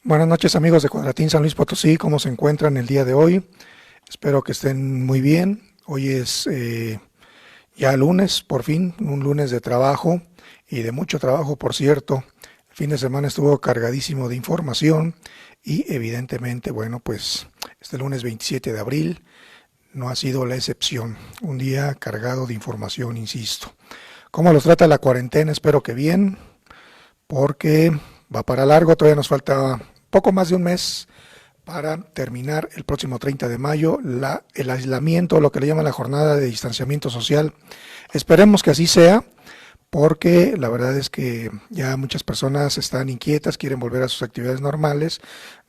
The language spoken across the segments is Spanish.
Buenas noches amigos de Cuadratín San Luis Potosí, ¿cómo se encuentran el día de hoy? Espero que estén muy bien. Hoy es ya lunes, por fin, un lunes de trabajo y de mucho trabajo, por cierto. El fin de semana estuvo cargadísimo de información y evidentemente, bueno, pues este lunes 27 de abril no ha sido la excepción. Un día cargado de información, insisto. ¿Cómo los trata la cuarentena? Espero que bien, porque va para largo, todavía nos falta poco más de un mes para terminar el próximo 30 de mayo el aislamiento, lo que le llaman la jornada de distanciamiento social. Esperemos que así sea, porque la verdad es que ya muchas personas están inquietas, quieren volver a sus actividades normales,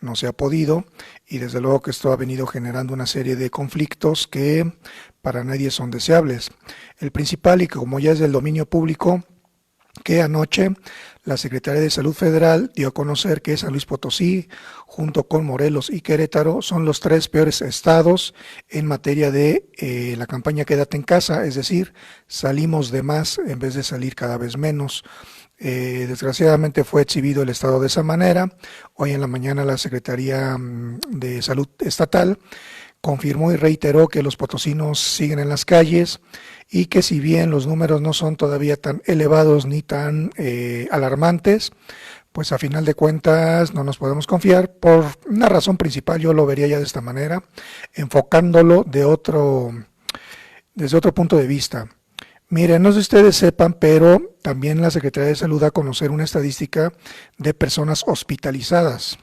no se ha podido, y desde luego que esto ha venido generando una serie de conflictos que para nadie son deseables. El principal, y como ya es del dominio público, que anoche la Secretaría de Salud Federal dio a conocer que San Luis Potosí, junto con Morelos y Querétaro, son los tres peores estados en materia de la campaña Quédate en casa, es decir, salimos de más en vez de salir cada vez menos. Desgraciadamente fue exhibido el estado de esa manera. Hoy en la mañana la Secretaría de Salud Estatal confirmó y reiteró que los potosinos siguen en las calles y que si bien los números no son todavía tan elevados ni tan alarmantes, pues a final de cuentas no nos podemos confiar por una razón principal. Yo lo vería ya de esta manera, enfocándolo desde otro punto de vista. Miren, no sé si ustedes sepan, pero también la Secretaría de Salud da a conocer una estadística de personas hospitalizadas.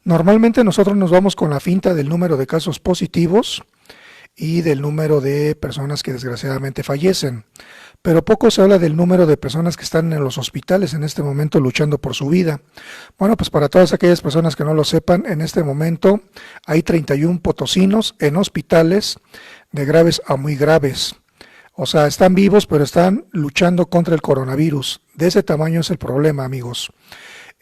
Normalmente nosotros nos vamos con la finta del número de casos positivos y del número de personas que desgraciadamente fallecen, pero poco se habla del número de personas que están en los hospitales en este momento luchando por su vida. Bueno, pues para todas aquellas personas que no lo sepan, en este momento hay 31 potosinos en hospitales de graves a muy graves. O sea, están vivos, pero están luchando contra el coronavirus. De ese tamaño es el problema, amigos.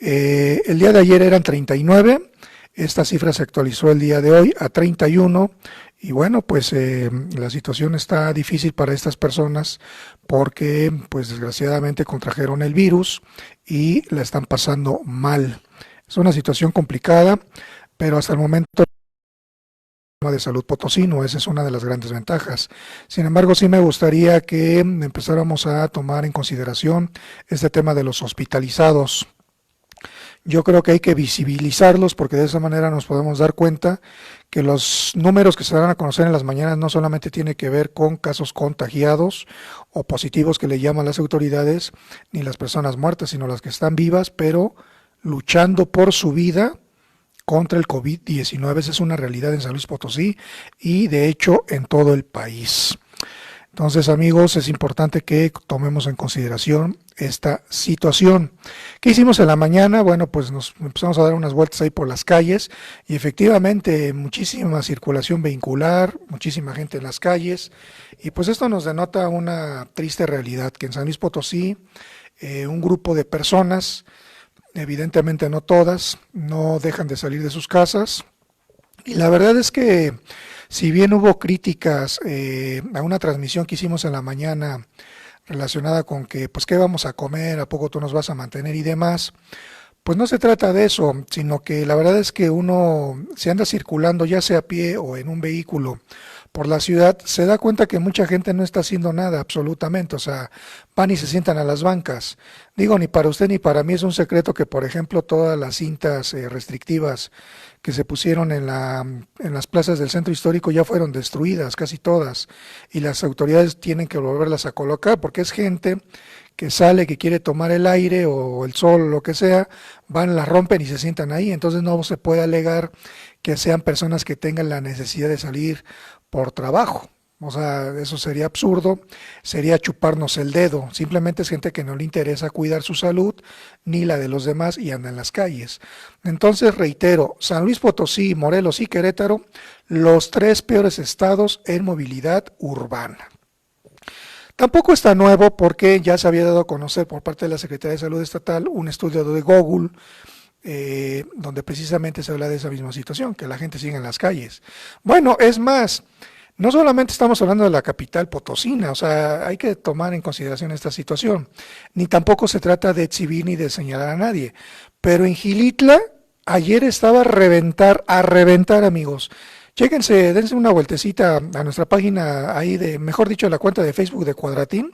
El día de ayer eran 39, esta cifra se actualizó el día de hoy a 31 y bueno, pues la situación está difícil para estas personas porque pues desgraciadamente contrajeron el virus y la están pasando mal. Es una situación complicada, pero hasta el momento de salud potosino, esa es una de las grandes ventajas. Sin embargo, sí me gustaría que empezáramos a tomar en consideración este tema de los hospitalizados. Yo creo que hay que visibilizarlos porque de esa manera nos podemos dar cuenta que los números que se dan a conocer en las mañanas no solamente tiene que ver con casos contagiados o positivos que le llaman las autoridades, ni las personas muertas, sino las que están vivas, pero luchando por su vida contra el COVID-19. Esa es una realidad en San Luis Potosí y de hecho en todo el país. Entonces, amigos, es importante que tomemos en consideración esta situación. ¿Qué hicimos en la mañana? Bueno, pues nos empezamos a dar unas vueltas ahí por las calles y efectivamente muchísima circulación vehicular, muchísima gente en las calles y pues esto nos denota una triste realidad, que en San Luis Potosí un grupo de personas, evidentemente no todas, no dejan de salir de sus casas y la verdad es que si bien hubo críticas a una transmisión que hicimos en la mañana relacionada con que, pues, ¿qué vamos a comer? ¿A poco tú nos vas a mantener? Y demás, pues no se trata de eso, sino que la verdad es que uno, si anda circulando, ya sea a pie o en un vehículo por la ciudad, se da cuenta que mucha gente no está haciendo nada absolutamente, o sea, van y se sientan a las bancas. Digo, ni para usted ni para mí es un secreto que, por ejemplo, todas las cintas restrictivas que se pusieron en las plazas del centro histórico ya fueron destruidas, casi todas, y las autoridades tienen que volverlas a colocar porque es gente que sale, que quiere tomar el aire o el sol o lo que sea, van, las rompen y se sientan ahí, entonces no se puede alegar que sean personas que tengan la necesidad de salir por trabajo. O sea, eso sería absurdo, sería chuparnos el dedo. Simplemente es gente que no le interesa cuidar su salud ni la de los demás y anda en las calles. Entonces, reitero, San Luis Potosí, Morelos y Querétaro, los tres peores estados en movilidad urbana. Tampoco está nuevo porque ya se había dado a conocer por parte de la Secretaría de Salud Estatal un estudio de Google donde precisamente se habla de esa misma situación, que la gente sigue en las calles. Bueno, es más, no solamente estamos hablando de la capital potosina, o sea, hay que tomar en consideración esta situación, ni tampoco se trata de exhibir ni de señalar a nadie, pero en Gilitla ayer estaba a reventar, amigos. Chéquense, dense una vueltecita a nuestra página ahí mejor dicho, la cuenta de Facebook de Cuadratín,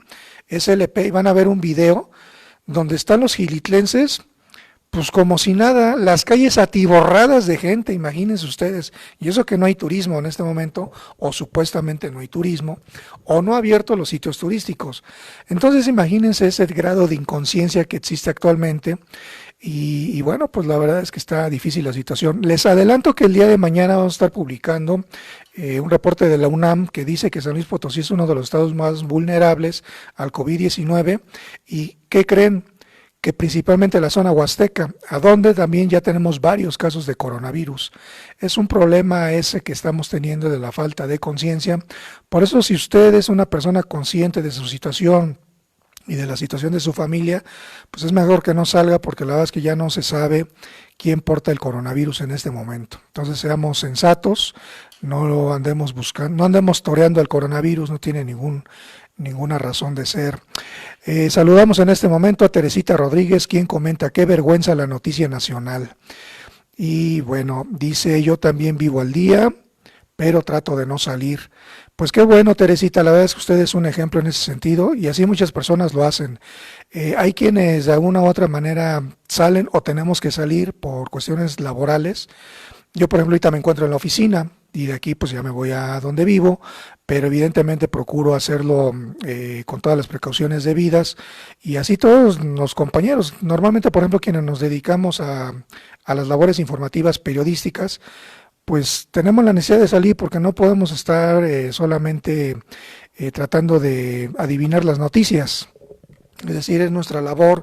SLP, y van a ver un video donde están los gilitlenses, pues como si nada, las calles atiborradas de gente, imagínense ustedes, y eso que no hay turismo en este momento, o supuestamente no hay turismo, o no ha abierto los sitios turísticos. Entonces imagínense ese grado de inconsciencia que existe actualmente, y bueno, pues la verdad es que está difícil la situación. Les adelanto que el día de mañana vamos a estar publicando un reporte de la UNAM que dice que San Luis Potosí es uno de los estados más vulnerables al COVID-19, y ¿qué creen? Que principalmente la zona huasteca, a donde también ya tenemos varios casos de coronavirus. Es un problema ese que estamos teniendo de la falta de conciencia. Por eso, si usted es una persona consciente de su situación y de la situación de su familia, pues es mejor que no salga, porque la verdad es que ya no se sabe quién porta el coronavirus en este momento. Entonces seamos sensatos, no lo andemos buscando, no andemos toreando el coronavirus, no tiene ninguna razón de ser. Saludamos en este momento a Teresita Rodríguez, quien comenta: qué vergüenza la noticia nacional. Y bueno, dice: yo también vivo al día, pero trato de no salir. Pues qué bueno, Teresita, la verdad es que usted es un ejemplo en ese sentido, y así muchas personas lo hacen. Hay quienes de alguna u otra manera salen o tenemos que salir por cuestiones laborales. Yo, por ejemplo, ahorita me encuentro en la oficina y de aquí pues ya me voy a donde vivo, pero evidentemente procuro hacerlo con todas las precauciones debidas, y así todos los compañeros, normalmente por ejemplo quienes nos dedicamos a las labores informativas periodísticas, pues tenemos la necesidad de salir, porque no podemos estar solamente tratando de adivinar las noticias. Es decir, es nuestra labor,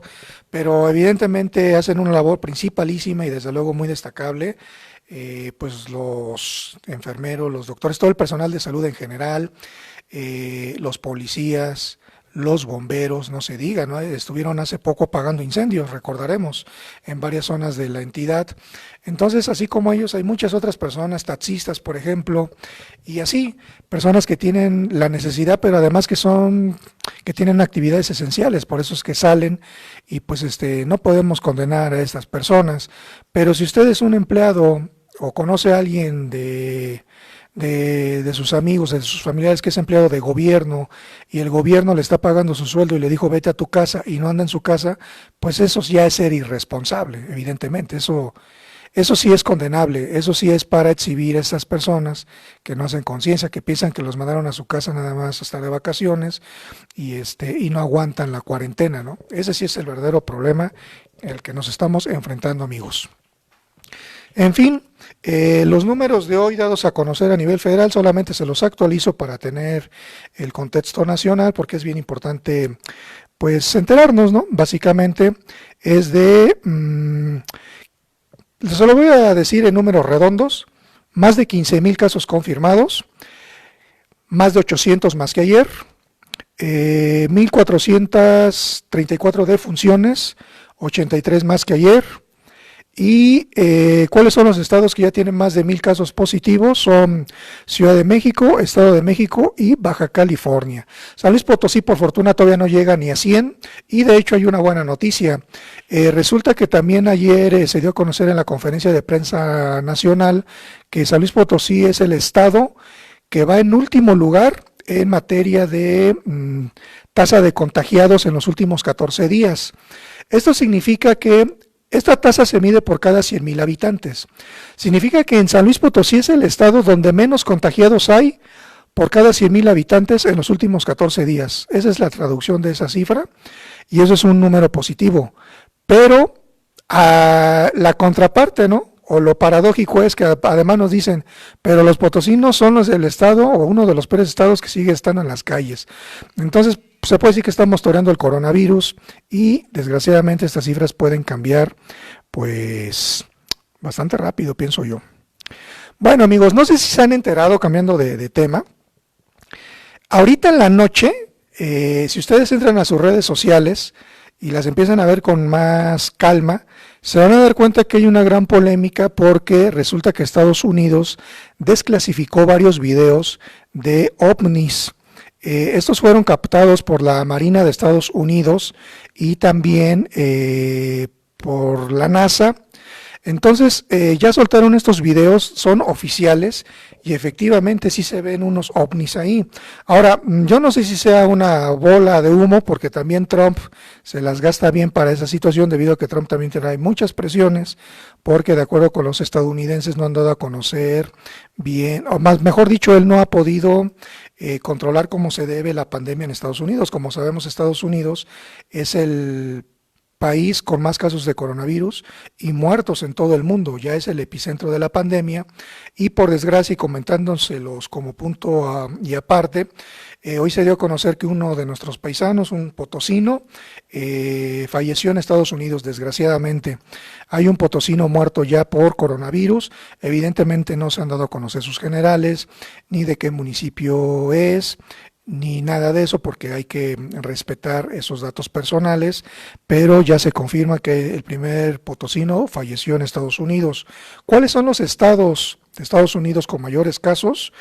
pero evidentemente hacen una labor principalísima y desde luego muy destacable, pues los enfermeros, los doctores, todo el personal de salud en general, los policías, los bomberos, no se diga, ¿no? Estuvieron hace poco apagando incendios, recordaremos, en varias zonas de la entidad. Entonces, así como ellos, hay muchas otras personas, taxistas, por ejemplo, y así, personas que tienen la necesidad, pero además que tienen actividades esenciales, por eso es que salen, y pues no podemos condenar a estas personas. Pero si usted es un empleado o conoce a alguien de sus amigos, de sus familiares, que es empleado de gobierno, y el gobierno le está pagando su sueldo y le dijo vete a tu casa, y no anda en su casa, pues eso ya es ser irresponsable, evidentemente. Eso sí es condenable, eso sí es para exhibir a estas personas que no hacen conciencia, que piensan que los mandaron a su casa nada más hasta de vacaciones, y no aguantan la cuarentena, ¿no? Ese sí es el verdadero problema al que nos estamos enfrentando, amigos. En fin, los números de hoy dados a conocer a nivel federal solamente se los actualizo para tener el contexto nacional, porque es bien importante pues enterarnos, ¿no? Básicamente es se lo voy a decir en números redondos: más de 15,000 casos confirmados, más de 800 más que ayer, 1,434 defunciones, 83 más que ayer. ¿Y cuáles son los estados que ya tienen más de 1,000 casos positivos? Son Ciudad de México, Estado de México y Baja California. San Luis Potosí, por fortuna, todavía no llega ni a 100, y de hecho hay una buena noticia. Resulta que también ayer se dio a conocer en la conferencia de prensa nacional que San Luis Potosí es el estado que va en último lugar en materia de tasa de contagiados en los últimos 14 días. Esto significa que esta tasa se mide por cada 100,000 habitantes. Significa que en San Luis Potosí es el estado donde menos contagiados hay por cada 100,000 habitantes en los últimos 14 días. Esa es la traducción de esa cifra, y eso es un número positivo. Pero la contraparte, ¿no? O lo paradójico es que además nos dicen, pero los potosinos son los del estado, o uno de los peores estados que sigue estando en las calles. Entonces, se puede decir que estamos toreando el coronavirus, y desgraciadamente estas cifras pueden cambiar pues bastante rápido, pienso yo. Bueno, amigos, no sé si se han enterado, cambiando de tema, ahorita en la noche, si ustedes entran a sus redes sociales y las empiezan a ver con más calma, se van a dar cuenta que hay una gran polémica, porque resulta que Estados Unidos desclasificó varios videos de ovnis. Estos fueron captados por la Marina de Estados Unidos y también por la NASA. Entonces, ya soltaron estos videos, son oficiales y efectivamente sí se ven unos ovnis ahí. Ahora, yo no sé si sea una bola de humo, porque también Trump se las gasta bien para esa situación, debido a que Trump también trae muchas presiones, porque de acuerdo con los estadounidenses no han dado a conocer bien, o más, mejor dicho, él no ha podido controlar como se debe la pandemia en Estados Unidos. Como sabemos, Estados Unidos es el país con más casos de coronavirus y muertos en todo el mundo, ya es el epicentro de la pandemia y por desgracia y comentándoselos como punto y aparte, hoy se dio a conocer que uno de nuestros paisanos, un potosino, falleció en Estados Unidos desgraciadamente. Hay un potosino muerto ya por coronavirus, evidentemente no se han dado a conocer sus generales, ni de qué municipio es, ni nada de eso porque hay que respetar esos datos personales, pero ya se confirma que el primer potosino falleció en Estados Unidos. ¿Cuáles son los estados de Estados Unidos con mayores casos?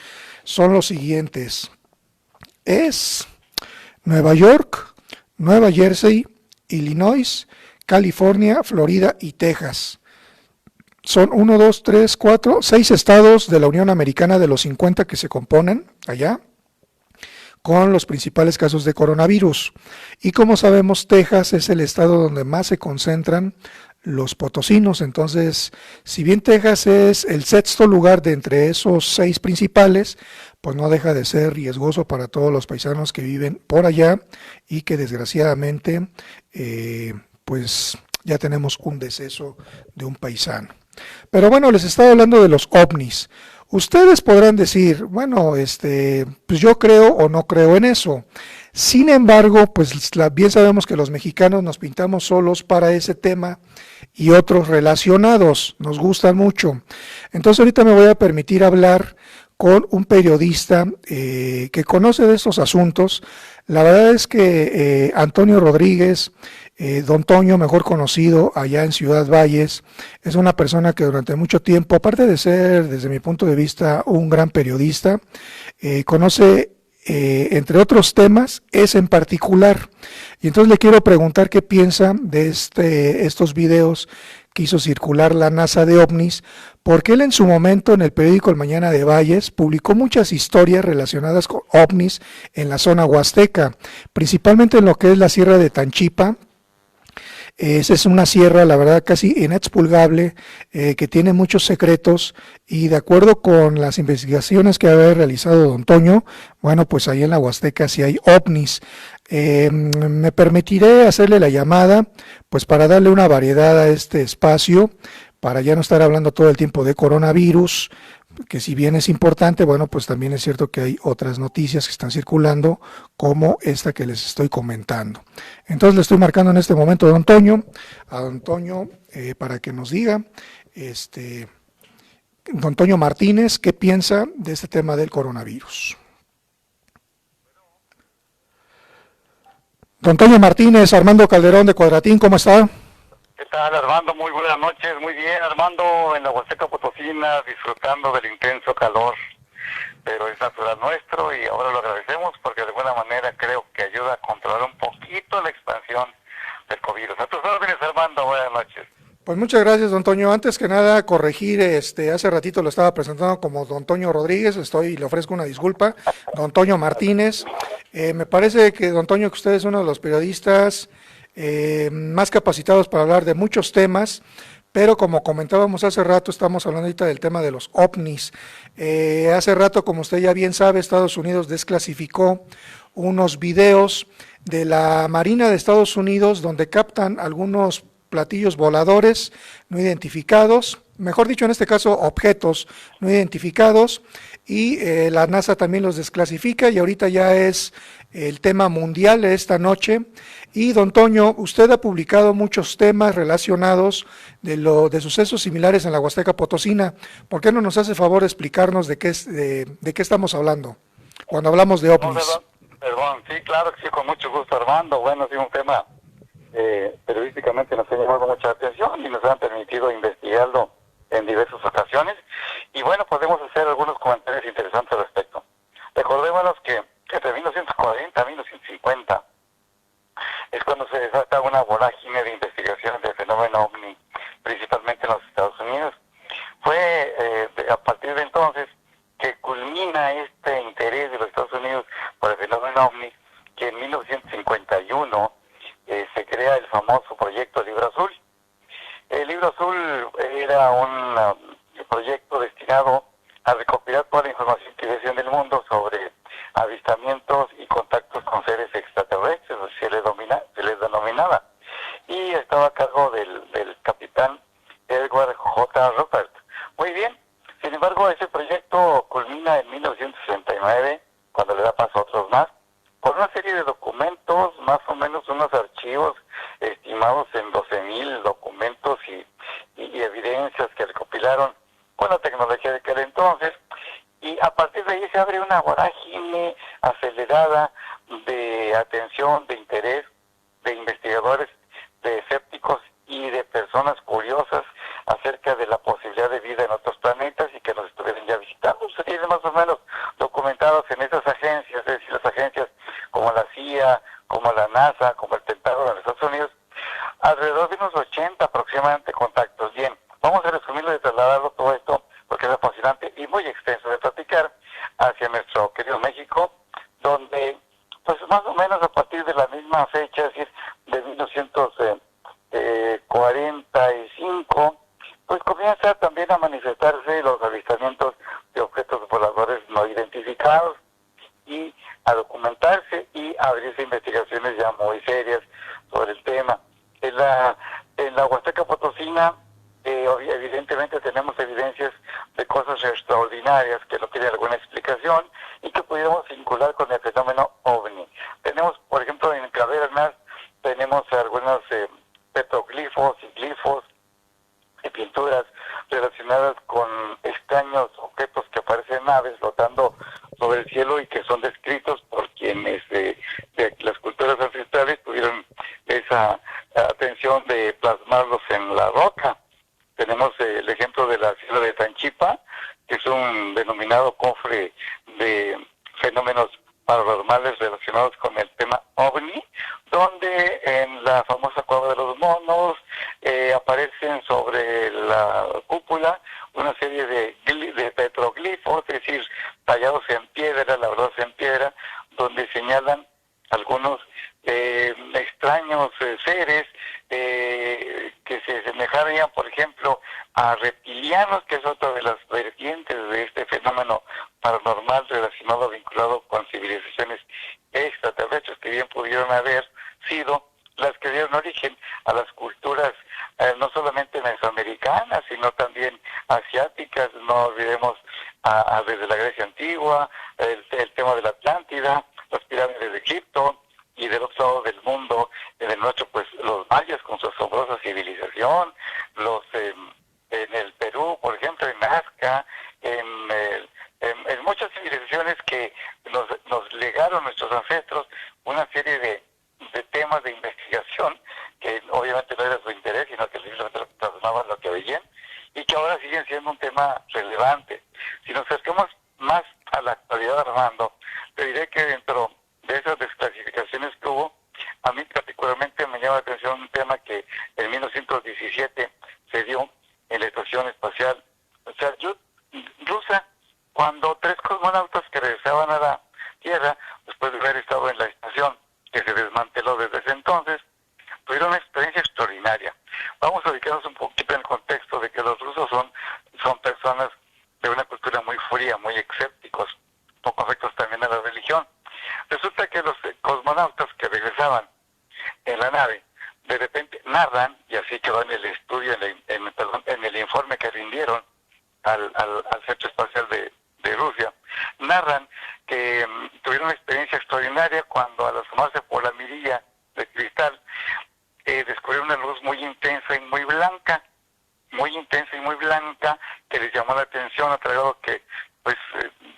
Son los siguientes. Es Nueva York, Nueva Jersey, Illinois, California, Florida y Texas. Son 1, 2, 3, 4, 6 estados de la Unión Americana de los 50 que se componen allá con los principales casos de coronavirus. Y como sabemos, Texas es el estado donde más se concentran los potosinos. Entonces, si bien Texas es el sexto lugar de entre esos 6 principales, pues no deja de ser riesgoso para todos los paisanos que viven por allá y que desgraciadamente, pues ya tenemos un deceso de un paisano. Pero bueno, les estaba hablando de los ovnis. Ustedes podrán decir, bueno, pues yo creo o no creo en eso. Sin embargo, pues bien sabemos que los mexicanos nos pintamos solos para ese tema y otros relacionados, nos gustan mucho. Entonces ahorita me voy a permitir hablar con un periodista que conoce de estos asuntos. La verdad es que Antonio Rodríguez, Don Toño, mejor conocido allá en Ciudad Valles, es una persona que durante mucho tiempo, aparte de ser, desde mi punto de vista, un gran periodista, conoce, entre otros temas, ese en particular. Y entonces le quiero preguntar qué piensa de estos videos que hizo circular la NASA de ovnis, porque él en su momento en el periódico El Mañana de Valles publicó muchas historias relacionadas con ovnis en la zona huasteca, principalmente en lo que es la Sierra de Tanchipa. Esa es una sierra, la verdad, casi inexpugnable, que tiene muchos secretos y de acuerdo con las investigaciones que ha realizado Don Toño, bueno, pues ahí en la Huasteca sí hay ovnis. Me permitiré hacerle la llamada, pues para darle una variedad a este espacio, para ya no estar hablando todo el tiempo de coronavirus, que si bien es importante, bueno, pues también es cierto que hay otras noticias que están circulando, como esta que les estoy comentando. Entonces le estoy marcando en este momento a Don Toño, para que nos diga, Don Toño Martínez, qué piensa de este tema del coronavirus. Don Toño Martínez, Armando Calderón de Cuadratín, ¿cómo está? ¿Qué tal, Armando? Muy buenas noches. Muy bien, Armando, en la Huasteca Potosina, disfrutando del intenso calor, pero es natural nuestro y ahora lo agradecemos porque de alguna manera creo que ayuda a controlar un poquito la expansión del COVID. A tus órdenes, Armando, buenas noches. Pues muchas gracias, don Toño. Antes que nada, corregir, hace ratito lo estaba presentando como don Toño Rodríguez, le ofrezco una disculpa, don Toño Martínez. Me parece que, don Toño, que usted es uno de los periodistas más capacitados para hablar de muchos temas, pero como comentábamos hace rato, estamos hablando ahorita del tema de los ovnis. Hace rato, como usted ya bien sabe, Estados Unidos desclasificó unos videos de la Marina de Estados Unidos donde captan algunos platillos voladores no identificados, mejor dicho en este caso objetos no identificados, y la NASA también los desclasifica y ahorita ya es el tema mundial de esta noche. Y don Toño, usted ha publicado muchos temas relacionados de sucesos similares en la Huasteca Potosina. ¿Por qué no nos hace favor de explicarnos de qué estamos hablando cuando hablamos de ovnis? Perdón, sí, claro que sí, con mucho gusto, Armando. Bueno, sí, un tema periodísticamente nos ha llamado mucha atención y nos han permitido investigarlo en diversas ocasiones. Y bueno, podemos hacer algunos comentarios interesantes al respecto. Recordémonos que entre 1940 y 1950 es cuando se desata una vorágine de investigaciones del fenómeno OVNI, principalmente en los Estados el famoso proyecto Libro Azul. El Libro Azul era un proyecto destinado a recopilar toda la información que existe en el mundo sobre avistamientos y contactos con seres extraterrestres, se les denominaba, y estaba a cargo del capitán Edward J. Rupert. Muy bien, sin embargo, ese proyecto culmina en 1969, cuando le da paso a otros más, por una serie de documentos, más o menos unos archivos estimados en 12,000 documentos y evidencias que recopilaron con la tecnología de aquel entonces, y a partir de ahí se abre una vorágine acelerada de atención, de interés, de investigadores, de escépticos y de personas curiosas acerca de la posibilidad de vida en otros planetas y que nos estuvieran ya visitando. Se tiene más o menos documentados en esas agencias, es decir, las agencias como la CIA, como la NASA, como el Pentágono de los Estados Unidos, alrededor de unos 80 aproximadamente contactos. Bien, vamos a resumirlo y trasladarlo todo esto porque es apasionante y muy extenso de platicar hacia nuestro querido México, donde pues más o menos a partir de la misma fecha, es decir, de 1945, pues comienza también a manifestarse los avistamientos de objetos voladores no identificados y a documentarse y a abrirse investigaciones ya muy serias sobre el tema. En la Huasteca Potosina, evidentemente tenemos evidencias de cosas extraordinarias que no tienen alguna explicación y que pudiéramos vincular con el fenómeno OVNI. Tenemos, por ejemplo, en Cavernas, tenemos algunos petroglifos y glifos y pinturas relacionadas con extraños objetos que aparecen en naves flotando sobre el cielo y que son descritos por quienes de las culturas ancestrales tuvieron esa atención de plasmarlos en la roca. Tenemos el ejemplo de la ciudad de Tanchipa, que es un denominado cofre de fenómenos paranormales relacionados con el tema OVNI, donde en la famosa Cueva de los Monos aparecen sobre la cúpula una serie de petroglifos, es decir, tallados en piedra, labrados en piedra, donde señalan algunos extraños seres que se semejarían, por ejemplo, a reptilianos, que es otra de las vertientes de este fenómeno paranormal relacionado, vinculado con civilizaciones extraterrestres que bien pudieron haber sido las que dieron origen a las culturas no solamente mesoamericanas, sino también asiáticas. No olvidemos desde la Grecia antigua, el tema de la Atlántida, las pirámides de Egipto, y del otro lado del mundo, en el nuestro, pues los mayas con su asombrosa civilización, en el Perú, por ejemplo, en Nazca, en muchas civilizaciones que nos legaron nuestros ancestros una serie de temas de investigación que obviamente no era su interés, sino que simplemente plasmaban lo que veían y que ahora siguen siendo un tema relevante. Si nos acercamos más a la actualidad, Armando, te diré que dentro de esas desclasificaciones que hubo, a mí particularmente me llama la atención un tema que en 1917 se dio en la Estación Espacial rusa, cuando 3 cosmonautas que regresaban a la Tierra, después de haber estado en la estación que se desmanteló desde ese entonces, tuvieron una experiencia extraordinaria. Vamos a ubicarnos un poquito en el contexto de que los rusos son personas de una cultura muy fría, muy escépticos, poco afectos también a la religión. Resulta que los cosmonautas que regresaban en la nave, de repente narran, y así quedó en el estudio, en el informe que rindieron al Centro Espacial de Rusia, narran que tuvieron una experiencia extraordinaria cuando al asomarse por la mirilla de cristal, descubrieron una luz muy intensa y muy blanca, que les llamó la atención, a tal grado que pues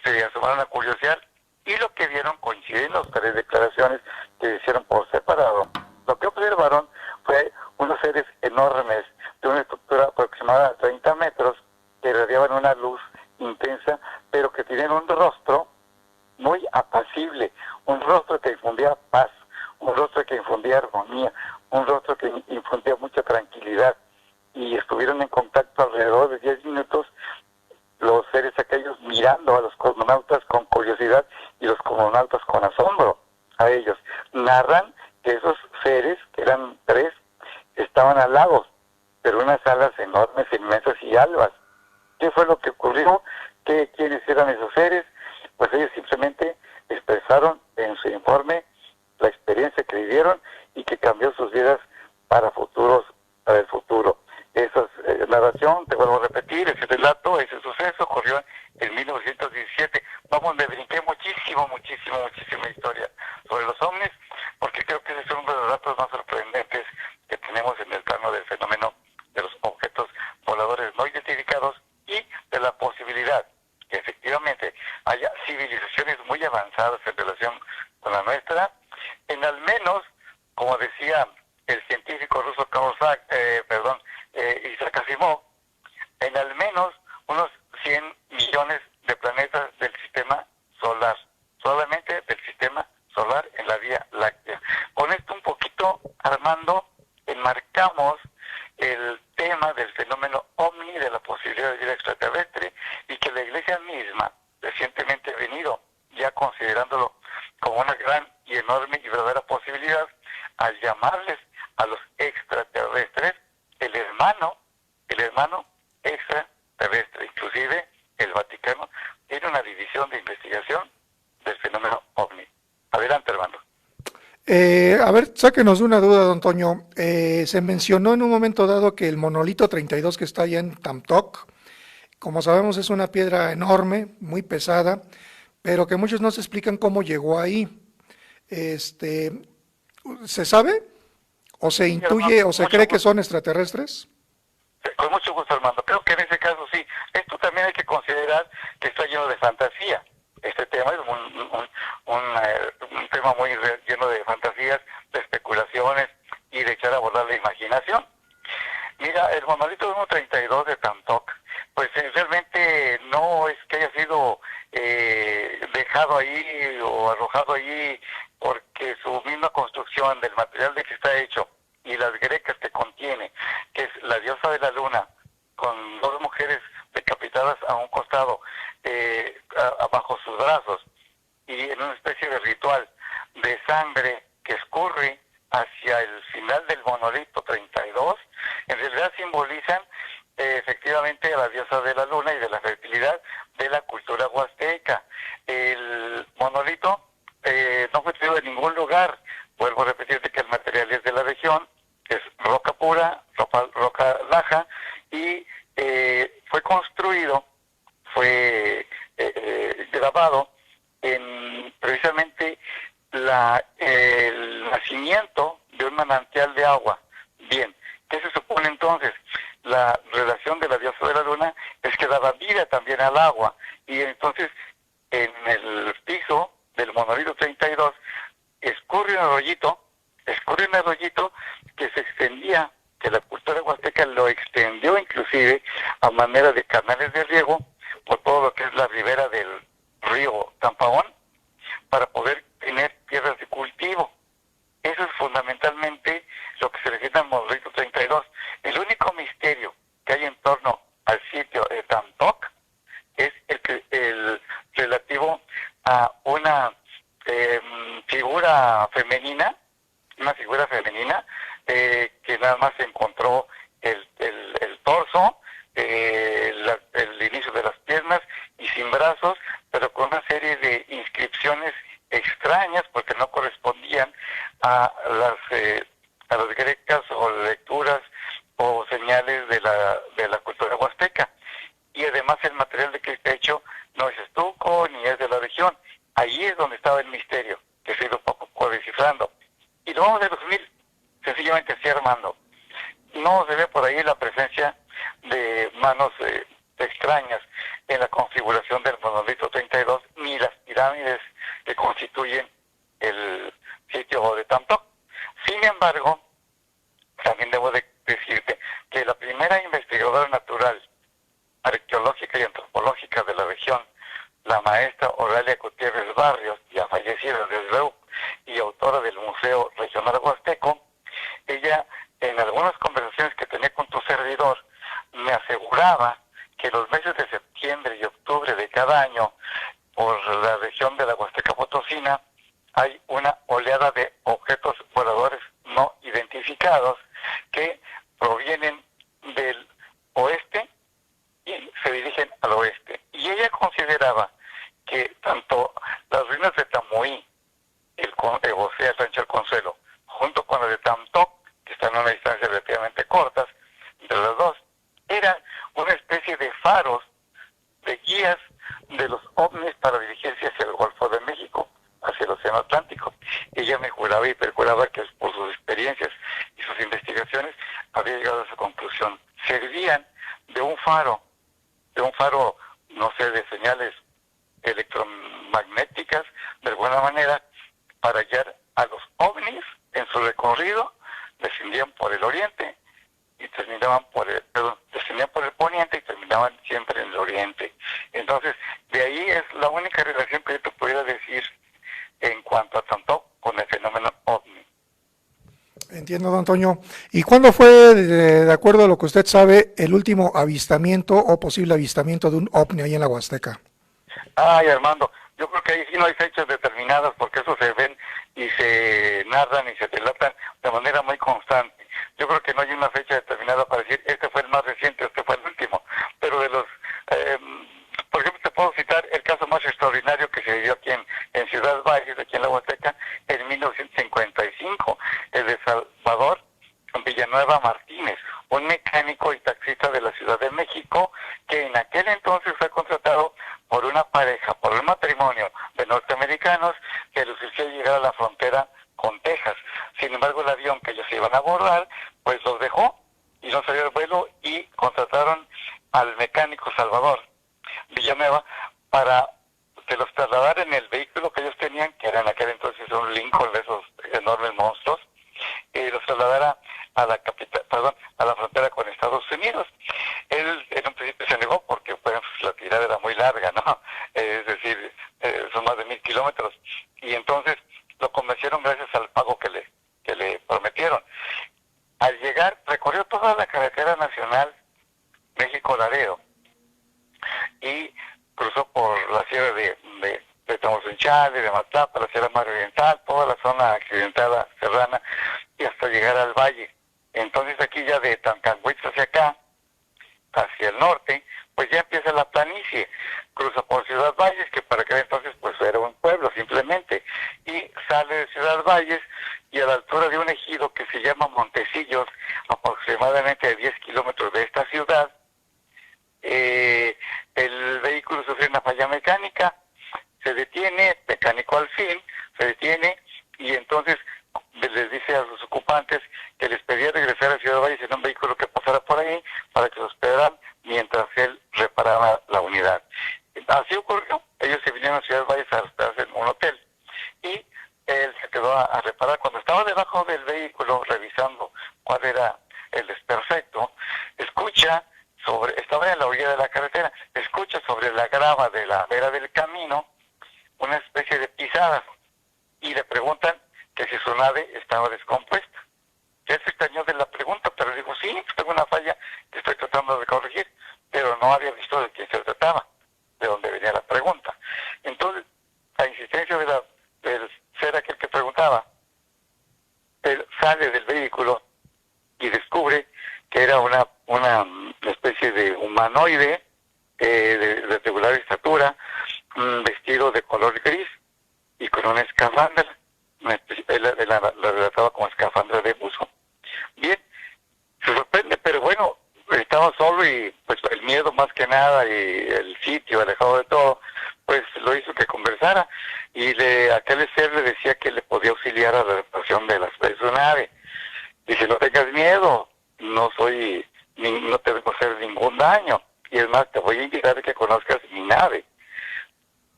se asomaron a curiosear, y lo que vieron coinciden las 3 declaraciones que hicieron por separado. Lo que observaron fue unos seres enormes de una estructura aproximada a 30 metros que irradiaban una luz intensa, pero que tenían un rostro muy apacible, un rostro que infundía paz, un rostro que infundía armonía, un rostro que infundía mucha tranquilidad, y estuvieron en contacto alrededor de 10 minutos los seres aquellos mirando a los cosmonautas con curiosidad y los cosmonautas con asombro a ellos. Narran que esos seres, que eran 3, estaban alados, pero unas alas enormes, inmensas y albas. ¿Qué fue lo que ocurrió? ¿Quiénes eran esos seres? Pues ellos simplemente expresaron en su informe la experiencia que vivieron y que cambió sus vidas para el futuro. Esa narración, te vuelvo a repetir, ese relato, ese suceso ocurrió en 1917. Vamos, me brinqué muchísima historia sobre los ovnis, porque creo que ese es uno de los datos más sorprendentes que tenemos en el plano del fenómeno de los objetos voladores no identificados y de la posibilidad que efectivamente haya civilizaciones muy avanzadas en relación con la nuestra, en al menos, como decía el científico ruso Isaac Asimov, en al menos unos 100 millones de planetas del sistema solar, solamente del sistema solar en la Vía Láctea. Con esto un poquito, Armando, enmarcamos el tema del fenómeno ovni, de la posibilidad de vida extraterrestre, y que la Iglesia misma recientemente ha venido ya considerándolo como una gran y enorme y verdadera posibilidad, al llamarles a los extraterrestres el hermano extraterrestre. Inclusive el Vaticano tiene una división de investigación del fenómeno ovni. Adelante, hermano. A ver, sáquenos de una duda, don Toño. Se mencionó en un momento dado que el monolito 32 que está allá en Tamtoc, como sabemos, es una piedra enorme, muy pesada, pero que muchos no se explican cómo llegó ahí. ¿Se sabe? ¿O se intuye o se cree que son extraterrestres? Con mucho gusto, Armando. Creo que en ese caso sí. Esto también hay que considerar que está lleno de fantasía. Este tema es un tema muy lleno de fantasías, de especulaciones y de echar a volar la imaginación. Mira, el monolito 132 de Tamtoc, pues realmente no es que haya sido dejado ahí o arrojado allí, porque su misma construcción del material de que está hecho y las grecas que contiene, que es la diosa de la luna, con dos mujeres decapitadas a un costado, bajo sus brazos, y en una especie de ritual de sangre que escurre hacia el final del monolito 32, en realidad simbolizan efectivamente a la diosa de la luna y de la fertilidad de la cultura huasteca. El monolito no fue traído de ningún lugar. Vuelvo a repetirte que el material es de la región, es roca pura, roca laja, y fue construido, fue grabado en precisamente el nacimiento de un manantial de agua. Bien, ¿qué se supone entonces? La relación de la diosa de la luna es que daba vida también al agua, y entonces en el piso del monolito 32 escurre un arroyito que se extendía, que la cultura huasteca lo extendió inclusive a manera de canales de riego por todo lo que es la ribera del río Tampaón, para poder tener tierras de cultivo. Eso es fundamentalmente lo que se refiere al monolito 32. El único misterio que hay en torno al sitio de Tamtoc es el relativo a una figura femenina, que nada más encontró el torso, el inicio de las piernas y sin brazos, pero con una serie de inscripciones extrañas porque no correspondían a las grecas o lecturas o señales de la cultura huasteca. Y además el material de que está hecho no es estuco ni es de la región. Ahí es donde estaba el misterio, que se ha ido poco descifrando. Y lo vamos a resumir sencillamente así, Armando. No se ve por ahí la presencia de manos extrañas en la configuración del monolito 32, ni las pirámides que constituyen el sitio de Tamtoc. Sin embargo, también debo decirte que la primera investigadora natural, arqueológica y antropológica de la región, la maestra Oralia Gutiérrez Barrios, ya fallecida desde luego, y autora del Museo Regional Huasteco, ella en algunas conversaciones que tenía con tu servidor me aseguraba que los meses de septiembre y octubre de cada año, por la región de la Huasteca Potosina, hay una oleada de objetos voladores no identificados que provienen del oeste y se dirigen al oeste. Y ella consideraba que tanto las ruinas de Tamuí, o sea, el Rancho del Consuelo, junto con las de Tamtoc, que están a una distancia relativamente cortas, entre las dos, eran una especie de faros, de guías de los ovnis para dirigirse hacia el Golfo de México, hacia el Océano Atlántico. Ella me juraba y perjuraba que por sus experiencias y sus investigaciones había llegado a esa conclusión. Servían de un faro, no sé, de señales electromagnéticas, de alguna manera, para guiar a los ovnis en su recorrido. Descendían por el oriente y descendían por el poniente y terminaban siempre en el oriente. Entonces, de ahí es la única relación que yo te pudiera decir en cuanto a tanto con el fenómeno ovni. Entiendo, don Antonio. ¿Y cuándo fue, de acuerdo a lo que usted sabe, el último avistamiento o posible avistamiento de un ovni ahí en la Huasteca? Ay, Armando, yo creo que ahí sí no hay fechas determinadas porque eso se ven y se narran y se relatan de manera muy constante. Yo creo que no hay una fecha determinada para decir este fue el más reciente, este fue el último. Pero de los, por ejemplo, te puedo citar el caso más extraordinario que se dio aquí en Ciudad Valles, aquí en la Huasteca, en 1955, el de Salvador Villanueva Martínez, un mecánico y taxista de la Ciudad de México, que en aquel entonces fue contratado por una pareja, por un matrimonio de norteamericanos que les hicieron llegar a la frontera con Texas. Sin embargo, el avión que ellos iban a abordar, pues los dejó y no salió el vuelo y contrataron al mecánico Salvador Villanueva para que los trasladara en el vehículo que ellos tenían, que era en aquel entonces un Lincoln de esos enormes monstruos, y los trasladara a la a la frontera con Estados Unidos. Él en un principio se negó porque pues, la tirada era muy larga, ¿no? Es decir, son más de 1000 kilómetros. Y entonces lo convencieron gracias al pago que le prometieron. Al llegar, recorrió toda la carretera nacional México-Laredo y cruzó por la sierra de Tamaulipas, de Matlapa, la sierra mar oriental, toda la zona accidentada serrana y hasta llegar al valle. Entonces aquí ya de Tancanhuitz hacia acá, hacia el norte, pues ya empieza la planicie. Cruza por Ciudad Valles, que para aquel entonces pues era un pueblo simplemente, y sale de Ciudad Valles y a la altura de un ejido que se llama Montecillos, aproximadamente a 10 kilómetros de esta ciudad, el vehículo sufre una falla mecánica, se detiene, mecánico al fin, se detiene y entonces les dice a sus ocupantes que les pedía regresar a Ciudad Valles en un vehículo que pasara por ahí para que los hospedaran mientras él reparaba la unidad. Así ocurrió, ellos se vinieron a Ciudad Valles a hospedarse en un hotel y él se quedó a reparar. Cuando estaba debajo del vehículo revisando cuál era el desperfecto, estaba en la orilla de la carretera, escucha sobre la grava de la vera del camino una especie de pisadas y le preguntan que si su nave estaba descompuesta. Él se extrañó de la pregunta, pero dijo, sí, pues tengo una falla que estoy tratando de corregir, pero no había visto de quién se trataba, de dónde venía la pregunta. Entonces, a insistencia del ser aquel que preguntaba, él sale del vehículo y descubre que era una especie de humanoide de regular estatura, vestido de color gris y con una escafandra. Él la relataba como escafandra de buzo. Bien, se sorprende, pero bueno, estaba solo y pues el miedo más que nada y el sitio alejado de todo, pues lo hizo que conversara y aquel ser le decía que le podía auxiliar a la reparación de su nave. Dice, no tengas miedo, no te vengo a hacer ningún daño y es más, te voy a invitar a que conozcas mi nave.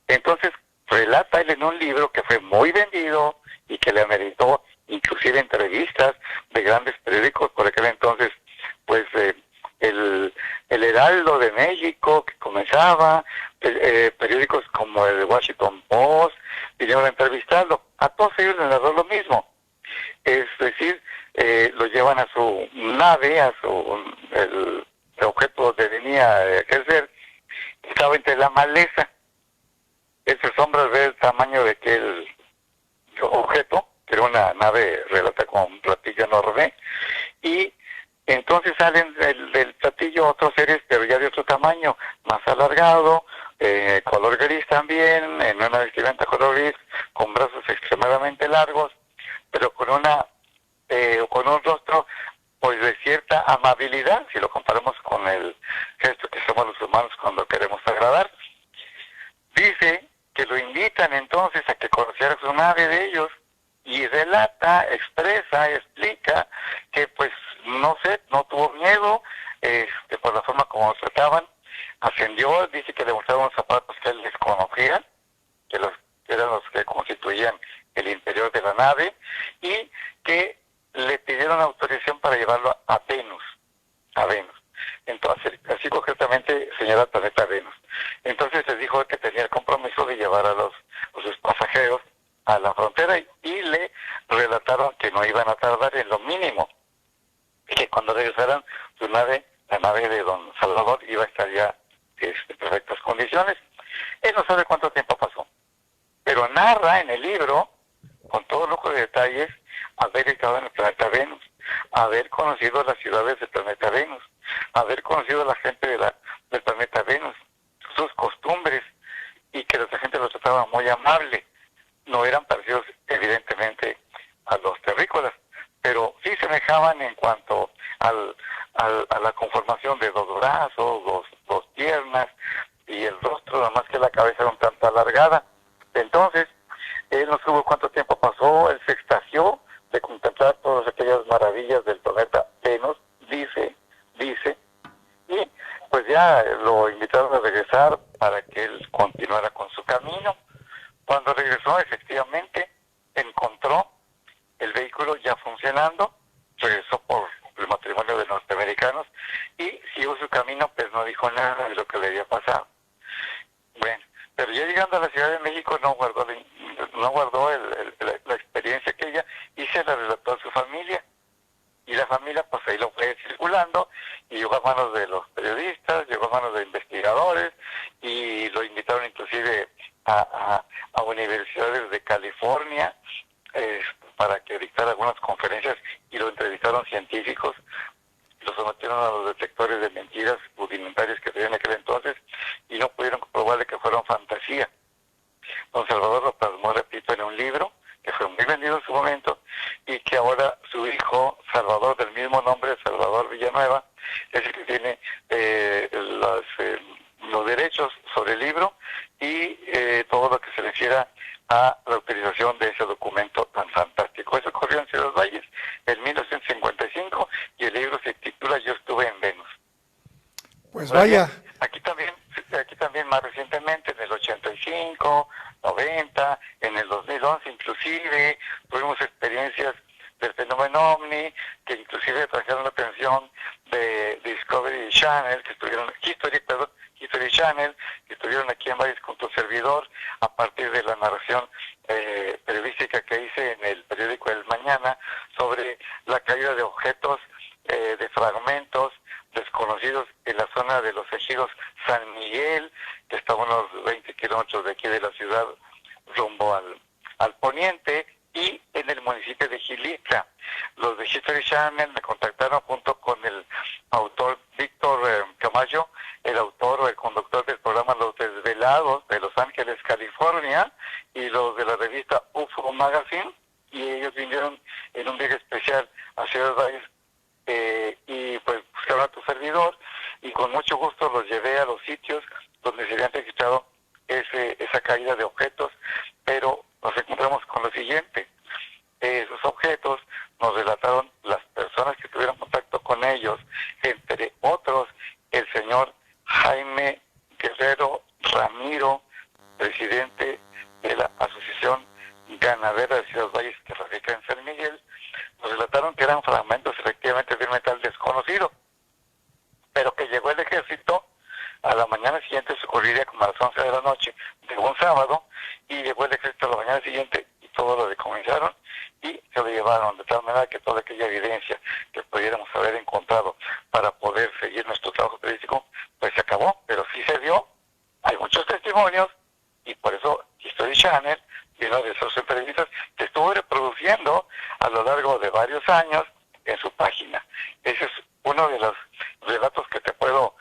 Entonces relata él en un libro que fue muy vendido y que le ameritó inclusive entrevistas de grandes periódicos por aquel entonces, pues el Heraldo de México que comenzaba, periódicos como el Washington Post vinieron a entrevistarlo. A todos ellos les narró lo mismo, es decir, lo llevan a su nave, el objeto donde venía aquel ser, estaba entre la maleza. Él se asombra de ver el tamaño de aquel objeto, que era una nave relata con un platillo enorme, y Entonces salen del platillo otros seres, pero ya de otro tamaño, más alargado, color gris también, en una vestimenta color gris, con brazos extremadamente largos, pero con un rostro pues de cierta amabilidad, si lo comparamos con el gesto que somos los humanos cuando queremos agradar. Dice que lo invitan entonces a que conociera su nave de ellos, y relata, expresa, explica que pues no sé, no tuvo miedo por la forma como lo trataban, ascendió, dice que le mostraron unos zapatos que él desconocía, que eran los que constituían el interior de la nave, y que le pidieron autorización para llevarlo a Venus, entonces, así concretamente señala el planeta Venus. Entonces les dijo que tenía el compromiso de llevar a sus pasajeros a la frontera, y le relataron que no iban a tardar en lo mínimo, y que cuando regresaran su nave, la nave de don Salvador, iba a estar ya en perfectas condiciones. Él no sabe cuánto tiempo pasó, pero narra en el libro, con todo lujo de detalles, haber estado en el planeta Venus, haber conocido las ciudades del planeta Venus, haber conocido a la gente del planeta Venus, sus costumbres, y que la gente los trataba muy amable. No eran parecidos evidentemente a los terrícolas, pero sí semejaban en cuanto a la conformación de dos brazos, dos piernas, y el rostro, nada más que la cabeza era un tanto alargada. Entonces, él no supo cuánto tiempo pasó, él se extasió de contemplar todas aquellas maravillas del planeta Venus, dice, y pues ya lo invitaron a regresar para que él continuara con su camino. Cuando regresó, efectivamente, encontró el vehículo ya funcionando, regresó por el matrimonio de norteamericanos y siguió su camino, pues no dijo nada de lo que le había pasado. Bueno, pero ya llegando a la Ciudad de México no guardó la experiencia aquella, y se la relató a su familia. Y la familia pues ahí lo fue circulando, y llegó a manos de los periodistas, llegó a manos de investigadores, y lo invitaron inclusive a universidades de California para que dictara algunas conferencias, y lo entrevistaron científicos, lo sometieron a los detectores de mentiras rudimentarios que tenían en aquel entonces, y no pudieron comprobarle que fueron fantasía. Don Salvador lo plasmó, repito, en un libro que fue muy vendido en su momento, y que ahora su hijo Salvador, del mismo nombre, Salvador Villanueva, es el que tiene los derechos sobre el libro y todo lo que se refiere a la utilización de ese documento tan fantástico. Eso ocurrió en Ciudad Valles en 1955, y el libro se titula Yo estuve en Venus. Pues vaya. Aquí también más recientemente, en el 85, 90, en el 2011 inclusive, tuvimos experiencias del fenómeno OVNI, que inclusive trajeron la atención de Discovery Channel, History Channel, que estuvieron aquí en Valles con tu servidor, a partir de la narración periodística que hice en el periódico El Mañana, sobre la caída de objetos, de fragmentos desconocidos en la zona de los ejidos San Miguel, que está a unos 20 kilómetros de aquí de la ciudad, rumbo al poniente, y en el municipio de Gilitla. Los de History Channel me contactaron junto con el autor Víctor Camayo, el autor o el conductor del programa Los Desvelados de Los Ángeles, California, y los de la revista UFO Magazine, y ellos vinieron en un viaje especial a Ciudad Valles, y pues buscaron a tu servidor, y con mucho gusto los llevé a los sitios donde se habían registrado esa caída de objetos, pero nos encontramos con lo siguiente. Esos objetos nos relataron las personas que tuvieron contacto con ellos, entre otros el señor Jaime Guerrero Ramiro, presidente de la Asociación Ganadera de Ciudad Valles, que radica en San Miguel. Nos relataron que eran fragmentos efectivamente de un metal desconocido, pero que llegó el ejército a la mañana siguiente, se ocurriría como a las 11 de la noche de un sábado, y llegó el ejército a la mañana siguiente y todo lo decomisaron y se lo llevaron, de tal manera que toda aquella evidencia que pudiéramos haber encontrado para poder seguir nuestro trabajo periodístico, pues se acabó, pero sí se dio. Hay muchos testimonios, y por eso History Channel y una de esos periodistas que estuvo reproduciendo a lo largo de varios años en su página. Esa es uno de los relatos que te puedo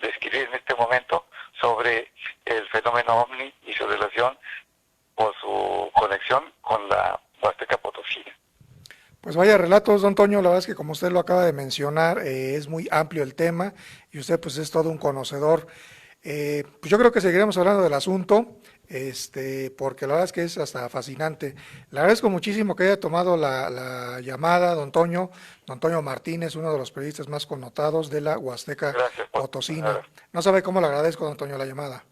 describir en este momento sobre el fenómeno OVNI y su relación o su conexión con la Huasteca Potosina. Pues vaya relatos, don Toño, la verdad es que como usted lo acaba de mencionar, es muy amplio el tema y usted pues es todo un conocedor. Pues yo creo que seguiremos hablando del asunto, porque la verdad es que es hasta fascinante. Le agradezco muchísimo que haya tomado la llamada, don Toño Martínez, uno de los periodistas más connotados de la Huasteca Potosina. No sabe cómo le agradezco, don Toño, la llamada.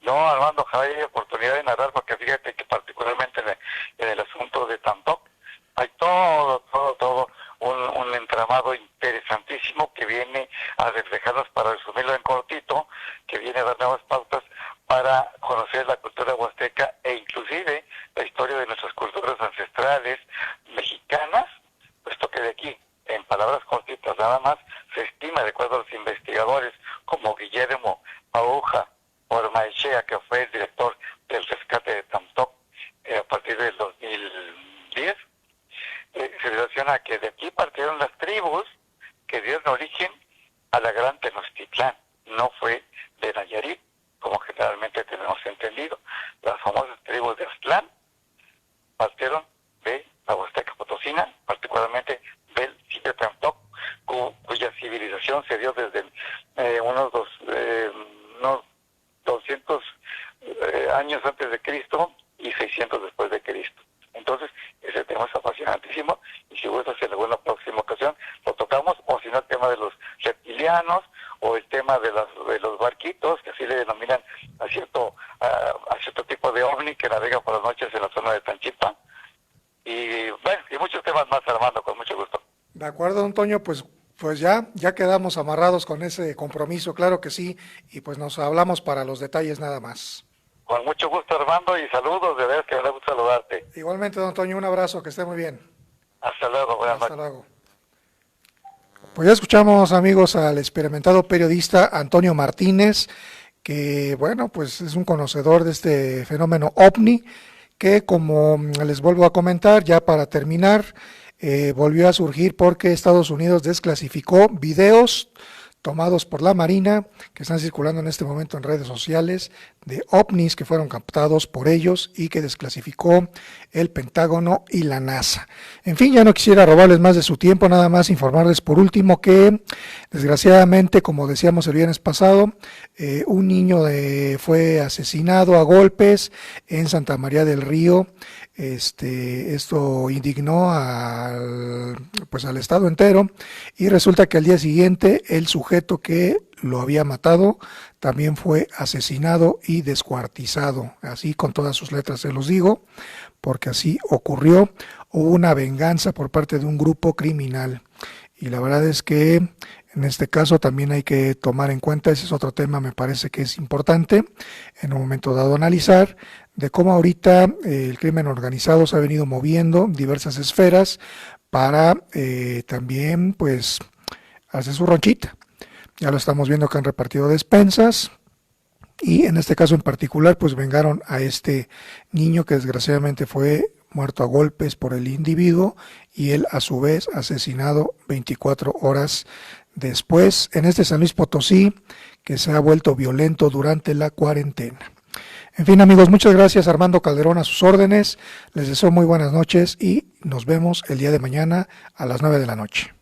No, Armando, ojalá haya oportunidad de narrar, porque fíjate que particularmente en el asunto de Tantoc, hay todo un entramado interesantísimo que viene a reflejarnos, para resumirlo en cortito, que viene a dar nuevas pautas para conocer la cultura huasteca e inclusive la historia de nuestras culturas ancestrales mexicanas, puesto que de aquí, en palabras cortitas nada más, se estima, de acuerdo a los investigadores como Guillermo Aúja Ormaechea, que fue el director del rescate de Tantoc a partir del 2010, se relaciona que de aquí partieron las tribus que dieron origen a la Gran Tenochtitlán. No fue de Nayarit, como generalmente tenemos entendido. Las famosas tribus de Aztlán partieron de la Huasteca Potosina, particularmente del sitio Tantoc, cuya civilización se dio desde unos 200 años antes de Cristo y 600 después de Cristo. Entonces, ese tema es apasionantísimo y si gusta, si en alguna próxima ocasión lo tocamos, o si no, el tema de los reptilianos o el tema de los barquitos, que así le denominan a cierto tipo de ovni que navega por las noches en la zona de Tanchipa. Y bueno, y muchos temas más, Armando, con mucho gusto. De acuerdo, don Toño, pues ya quedamos amarrados con ese compromiso, claro que sí, y pues nos hablamos para los detalles nada más. Con mucho gusto, Armando, y saludos, de verdad que me da gusto saludarte. Igualmente, don Toño, un abrazo, que esté muy bien. Hasta luego, buenas noches. Hasta luego. Pues ya escuchamos, amigos, al experimentado periodista Antonio Martínez, que, bueno, pues es un conocedor de este fenómeno OVNI, que como les vuelvo a comentar, ya para terminar, volvió a surgir porque Estados Unidos desclasificó videos tomados por la Marina, que están circulando en este momento en redes sociales, de ovnis que fueron captados por ellos y que desclasificó el Pentágono y la NASA. En fin, ya no quisiera robarles más de su tiempo, nada más informarles por último que, desgraciadamente, como decíamos el viernes pasado, un niño fue asesinado a golpes en Santa María del Río. Esto indignó al estado entero, y resulta que al día siguiente el sujeto que lo había matado también fue asesinado y descuartizado, así con todas sus letras se los digo, porque así ocurrió. Hubo una venganza por parte de un grupo criminal, y la verdad es que en este caso también hay que tomar en cuenta, ese es otro tema, me parece que es importante en un momento dado analizar, de cómo ahorita el crimen organizado se ha venido moviendo en diversas esferas para también pues hacer su ronchita. Ya lo estamos viendo que han repartido despensas, y en este caso en particular pues vengaron a este niño que desgraciadamente fue muerto a golpes por el individuo, y él a su vez asesinado 24 horas después en este San Luis Potosí, que se ha vuelto violento durante la cuarentena. En fin, amigos, muchas gracias. Armando Calderón a sus órdenes. Les deseo muy buenas noches y nos vemos el día de mañana a las 9 de la noche.